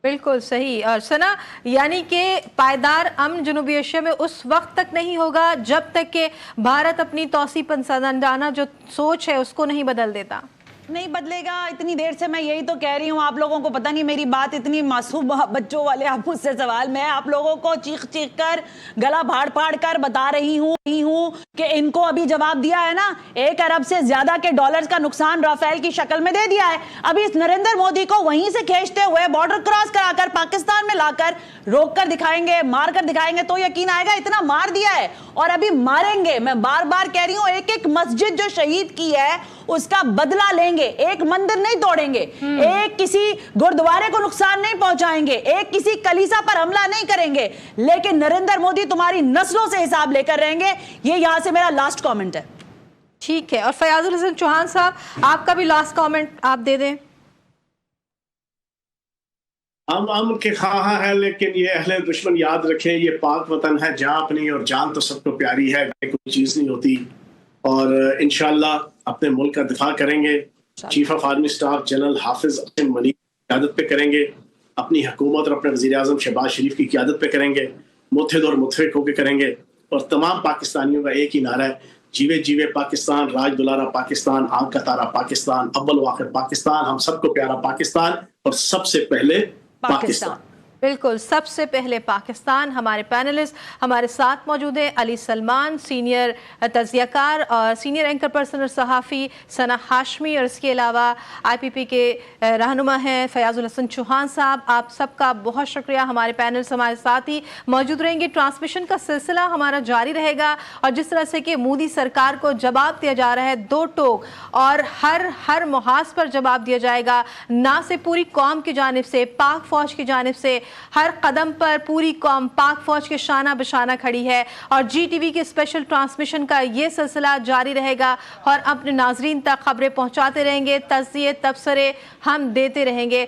بالکل صحیح. اور ثنا, یعنی کہ پائیدار امن جنوبی ایشیا میں اس وقت تک نہیں ہوگا جب تک کہ بھارت اپنی توسیع پسندانہ جو سوچ ہے اس کو نہیں بدل دیتا. نہیں بدلے گا. اتنی دیر سے میں یہی تو کہہ رہی ہوں, آپ لوگوں کو پتہ نہیں میری بات اتنی معصوم بچوں والے آپ مجھ سے سوال, میں آپ لوگوں کو چیخ چیخ کر گلا پھاڑ پھاڑ کر بتا رہی ہوں کہ ان کو ابھی جواب دیا ہے نا, 1 ارب سے زیادہ کے ڈالرز کا نقصان رافیل کی شکل میں دے دیا ہے. ابھی اس نریندر مودی کو وہیں سے کھینچتے ہوئے بارڈر کراس کرا کر پاکستان میں لا کر روک کر دکھائیں گے, مار کر دکھائیں گے تو یقین آئے گا. اتنا مار دیا ہے اور ابھی ماریں گے. میں بار بار کہہ رہی ہوں, ایک ایک مسجد جو شہید کی ہے اس کا بدلہ لیں گے. ایک مندر نہیں توڑیں گے, ایک کسی گردوارے کو نقصان نہیں پہنچائیں گے, ایک کسی کلیسا پر حملہ نہیں کریں گے, لیکن نریندر مودی تمہاری نسلوں سے حساب لے کر رہیں گے. یہ یہاں سے میرا لاسٹ کامنٹ ہے. ٹھیک ہے. اور فیاض الحسن چوہان صاحب, آپ کا بھی لاسٹ کامنٹ آپ دے دیں. ہم امن کے خواہاں ہیں, لیکن یہ اہل دشمن یاد رکھیں یہ پاک وطن ہے, جہاں اپنی اور جان تو سب کو پیاری ہے, کوئی چیز نہیں ہوتی. اور انشاءاللہ اپنے ملک کا دفاع کریں گے. Chief of army staff general حافظ اسلم منیع کی قیادت پہ کریں گے, اپنی حکومت اور اپنے وزیر اعظم شہباز شریف کی قیادت پہ کریں گے, متحد اور متفق ہو کے کریں گے. اور تمام پاکستانیوں کا ایک ہی نعرہ ہے, جیوے جیوے پاکستان, راج دلارا پاکستان, آنکھ کا تارا پاکستان, اول و آخر پاکستان, ہم سب کو پیارا پاکستان, اور سب سے پہلے پاکستان. بالکل, سب سے پہلے پاکستان. ہمارے پینلسٹ ہمارے ساتھ موجود ہیں, علی سلمان سینئر تجزیہ کار اور سینئر اینکر پرسن اور صحافی ثنا ہاشمی, اور اس کے علاوہ آئی پی پی کے رہنما ہیں فیاض الحسن چوہان صاحب. آپ سب کا بہت شکریہ. ہمارے پینلس ہمارے ساتھ ہی موجود رہیں گے. ٹرانسمیشن کا سلسلہ ہمارا جاری رہے گا, اور جس طرح سے کہ مودی سرکار کو جواب دیا جا رہا ہے 2 ٹوک, اور ہر محاذ پر جواب دیا جائے گا, نہ سے پوری قوم کی جانب سے, پاک فوج کی جانب سے. ہر قدم پر پوری قوم پاک فوج کے شانہ بشانہ کھڑی ہے, اور جی ٹی وی کے اسپیشل ٹرانسمیشن کا یہ سلسلہ جاری رہے گا, اور اپنے ناظرین تک خبریں پہنچاتے رہیں گے, تجزیے تبصرے ہم دیتے رہیں گے.